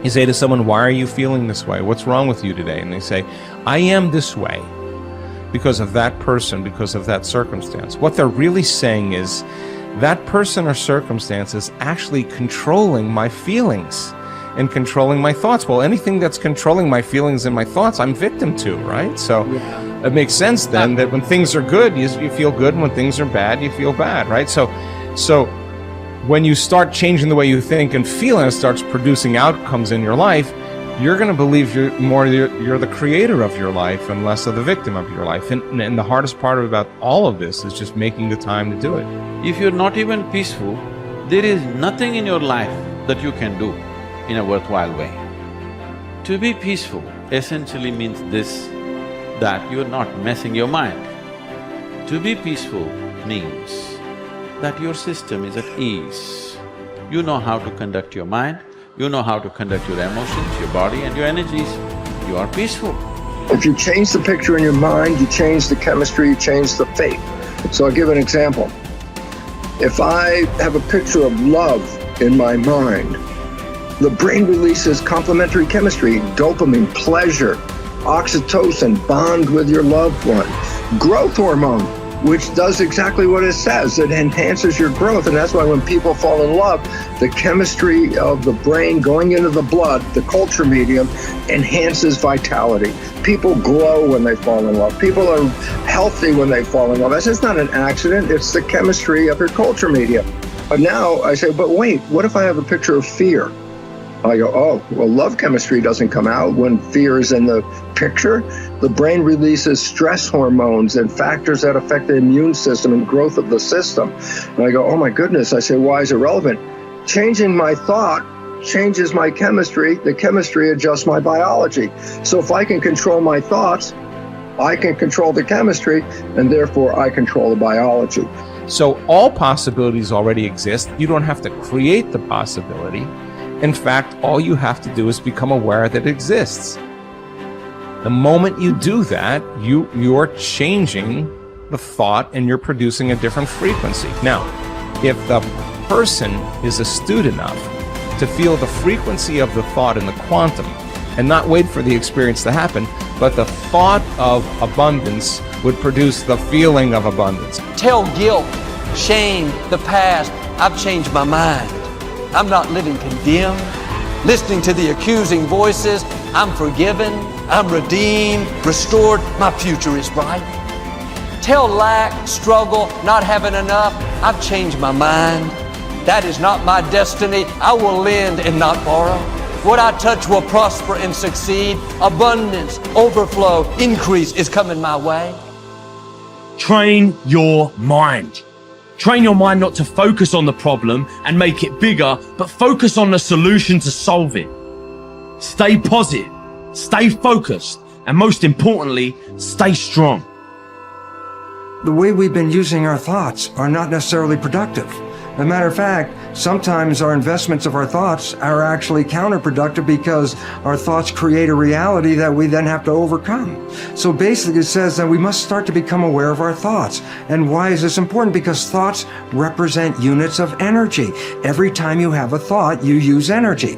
You say to someone, why are you feeling this way? What's wrong with you today? And they say, I am this way because of that person, because of that circumstance. What they're really saying is, that person or circumstance is actually controlling my feelings and controlling my thoughts. Well, anything that's controlling my feelings and my thoughts, I'm victim to, right? So it makes sense then that when things are good, you feel good, and when things are bad, you feel bad, right? So when you start changing the way you think and feel, and it starts producing outcomes in your life, you're going to believe you're the creator of your life and less of the victim of your life. And the hardest part about all of this is just making the time to do it. If you're not even peaceful, there is nothing in your life that you can do in a worthwhile way. To be peaceful essentially means this, that you're not messing your mind. To be peaceful means that your system is at ease. You know how to conduct your mind, you know how to conduct your emotions, your body and your energies. You are peaceful. If you change the picture in your mind, you change the chemistry, you change the fate. So I'll give an example. If I have a picture of love in my mind, the brain releases complementary chemistry, dopamine, pleasure, oxytocin, bond with your loved one, growth hormone, which does exactly what it says. It enhances your growth, and that's why when people fall in love, the chemistry of the brain going into the blood, the culture medium, enhances vitality. People glow when they fall in love. People are healthy when they fall in love. It's not an accident, it's the chemistry of your culture medium. But now I say, but wait, what if I have a picture of fear? I go, oh, well, love chemistry doesn't come out when fear is in the picture. The brain releases stress hormones and factors that affect the immune system and growth of the system. And I go, oh my goodness. I say, why is it relevant? Changing my thought changes my chemistry. The chemistry adjusts my biology. So if I can control my thoughts, I can control the chemistry, and therefore I control the biology. So all possibilities already exist. You don't have to create the possibility. In fact, all you have to do is become aware that it exists. The moment you do that, you're changing the thought and you're producing a different frequency. Now, if the person is astute enough to feel the frequency of the thought in the quantum and not wait for the experience to happen, but the thought of abundance would produce the feeling of abundance. Tell guilt, shame, the past, I've changed my mind. I'm not living condemned. Listening to the accusing voices, I'm forgiven, I'm redeemed, restored, my future is bright. Tell lack, struggle, not having enough, I've changed my mind. That is not my destiny. I will lend and not borrow. What I touch will prosper and succeed. Abundance, overflow, increase is coming my way. Train your mind. Train your mind not to focus on the problem and make it bigger, but focus on the solution to solve it. Stay positive, stay focused, and most importantly, stay strong. The way we've been using our thoughts are not necessarily productive. As a matter of fact, sometimes our investments of our thoughts are actually counterproductive because our thoughts create a reality that we then have to overcome. So basically it says that we must start to become aware of our thoughts. And why is this important? Because thoughts represent units of energy. Every time you have a thought, you use energy.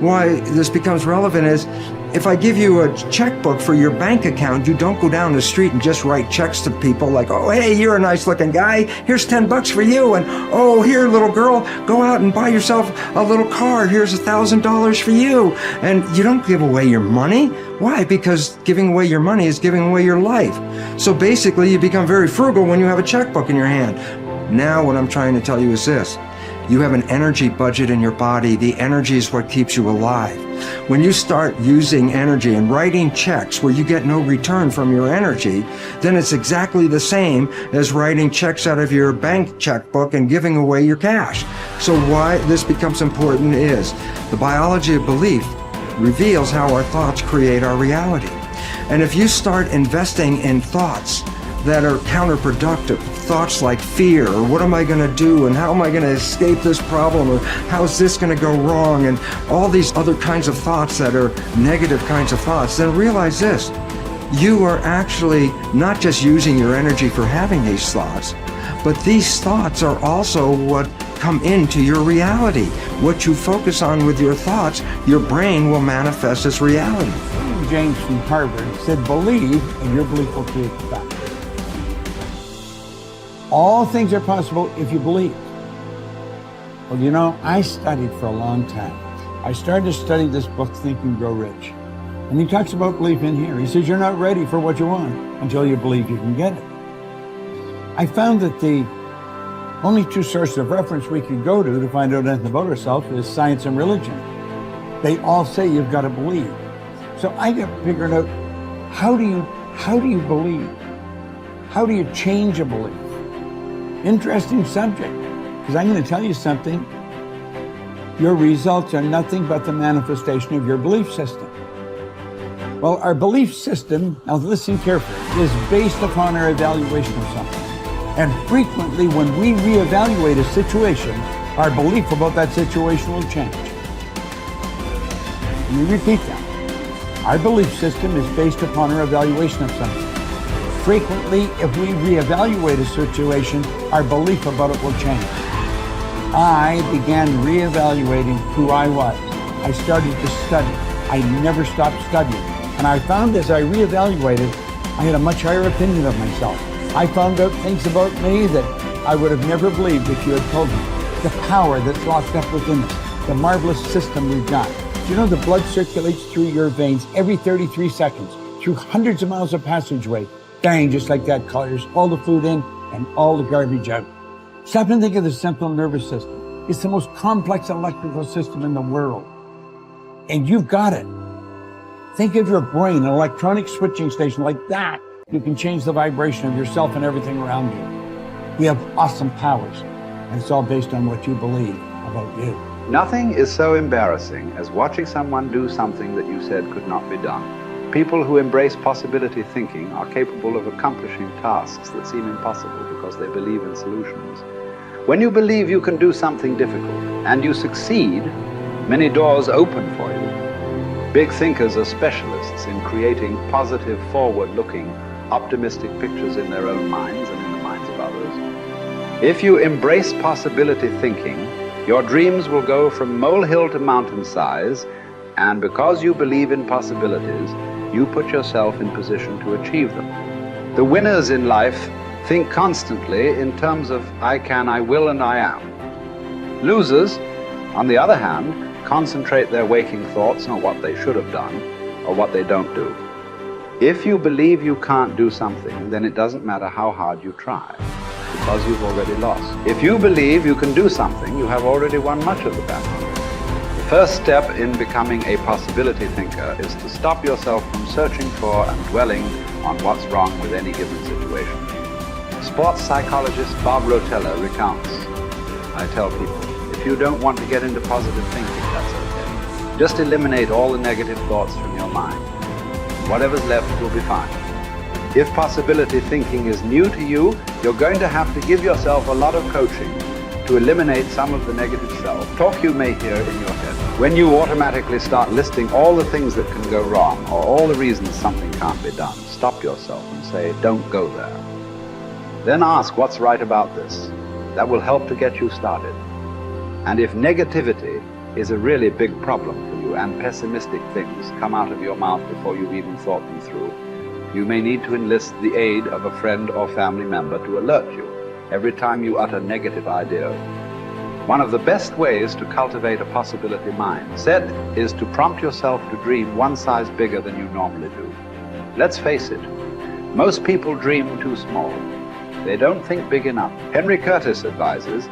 Why this becomes relevant is, if I give you a checkbook for your bank account, you don't go down the street and just write checks to people like, oh, hey, you're a nice looking guy. Here's $10 for you. And, oh, here, little girl, go out and buy yourself a little car. Here's $1,000 for you. And you don't give away your money. Why? Because giving away your money is giving away your life. So basically, you become very frugal when you have a checkbook in your hand. Now, what I'm trying to tell you is this. You have an energy budget in your body. The energy is what keeps you alive. When you start using energy and writing checks where you get no return from your energy, then it's exactly the same as writing checks out of your bank checkbook and giving away your cash. So why this becomes important is the biology of belief reveals how our thoughts create our reality. And if you start investing in thoughts that are counterproductive, thoughts like fear, or what am I going to do, and how am I going to escape this problem, or how's this going to go wrong, and all these other kinds of thoughts that are negative kinds of thoughts, then realize this. You are actually not just using your energy for having these thoughts, but these thoughts are also what come into your reality. What you focus on with your thoughts, your brain will manifest as reality. James from Harvard said, believe and your belief will create the fact. All things are possible if you believe. Well, you know, I studied for a long time. I started to study this book, Think and Grow Rich. And he talks about belief in here. He says, you're not ready for what you want until you believe you can get it. I found that the only two sources of reference we could go to find out anything about ourselves is science and religion. They all say you've got to believe. So I got figured out, how do you believe? How do you change a belief? Interesting subject, because I'm going to tell you something. Your results are nothing but the manifestation of your belief system. Well, our belief system, now listen carefully, is based upon our evaluation of something. And frequently when we reevaluate a situation, our belief about that situation will change. Let me repeat that. Our belief system is based upon our evaluation of something. Frequently, if we reevaluate a situation, our belief about it will change. I began reevaluating who I was. I started to study. I never stopped studying. And I found as I reevaluated, I had a much higher opinion of myself. I found out things about me that I would have never believed if you had told me. The power that's locked up within us, the marvelous system we've got. Do you know the blood circulates through your veins every 33 seconds, through hundreds of miles of passageway? Bang, just like that, clears all the food in and all the garbage out. Stop and think of the central nervous system. It's the most complex electrical system in the world. And you've got it. Think of your brain, an electronic switching station like that. You can change the vibration of yourself and everything around you. You have awesome powers. And it's all based on what you believe about you. Nothing is so embarrassing as watching someone do something that you said could not be done. People who embrace possibility thinking are capable of accomplishing tasks that seem impossible because they believe in solutions. When you believe you can do something difficult and you succeed, many doors open for you. Big thinkers are specialists in creating positive, forward-looking, optimistic pictures in their own minds and in the minds of others. If you embrace possibility thinking, your dreams will go from molehill to mountain size, and because you believe in possibilities, you put yourself in position to achieve them. The winners in life think constantly in terms of I can, I will, and I am. Losers, on the other hand, concentrate their waking thoughts on what they should have done or what they don't do. If you believe you can't do something, then it doesn't matter how hard you try, because you've already lost. If you believe you can do something, you have already won much of the battle. The first step in becoming a possibility thinker is to stop yourself from searching for and dwelling on what's wrong with any given situation. Sports psychologist Bob Proctor recounts, I tell people, if you don't want to get into positive thinking, that's okay. Just eliminate all the negative thoughts from your mind. Whatever's left will be fine. If possibility thinking is new to you, you're going to have to give yourself a lot of coaching to eliminate some of the negative self-talk you may hear in your head. When you automatically start listing all the things that can go wrong or all the reasons something can't be done, stop yourself and say, don't go there. Then ask what's right about this. That will help to get you started. And if negativity is a really big problem for you and pessimistic things come out of your mouth before you've even thought them through, you may need to enlist the aid of a friend or family member to alert you every time you utter negative ideas. One of the best ways to cultivate a possibility mindset is to prompt yourself to dream one size bigger than you normally do. Let's face it, most people dream too small. They don't think big enough. Henry Curtis advises,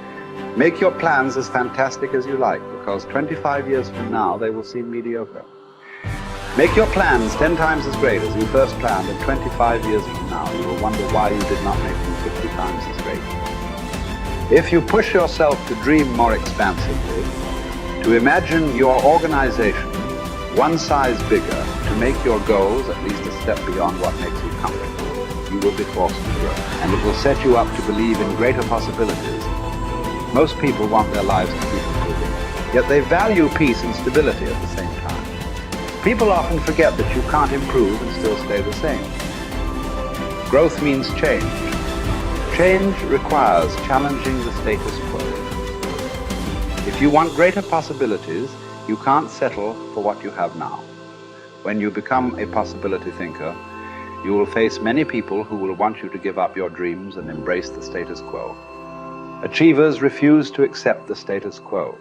make your plans as fantastic as you like, because 25 years from now they will seem mediocre. Make your plans 10 times as great as you first planned, and 25 years from now you will wonder why you did not make them 50 times as great. If you push yourself to dream more expansively, to imagine your organization one size bigger, to make your goals at least a step beyond what makes you comfortable, you will be forced to grow. And it will set you up to believe in greater possibilities. Most people want their lives to keep improving, yet they value peace and stability at the same time. People often forget that you can't improve and still stay the same. Growth means change. Change requires challenging the status quo. If you want greater possibilities, you can't settle for what you have now. When you become a possibility thinker, you will face many people who will want you to give up your dreams and embrace the status quo. Achievers refuse to accept the status quo.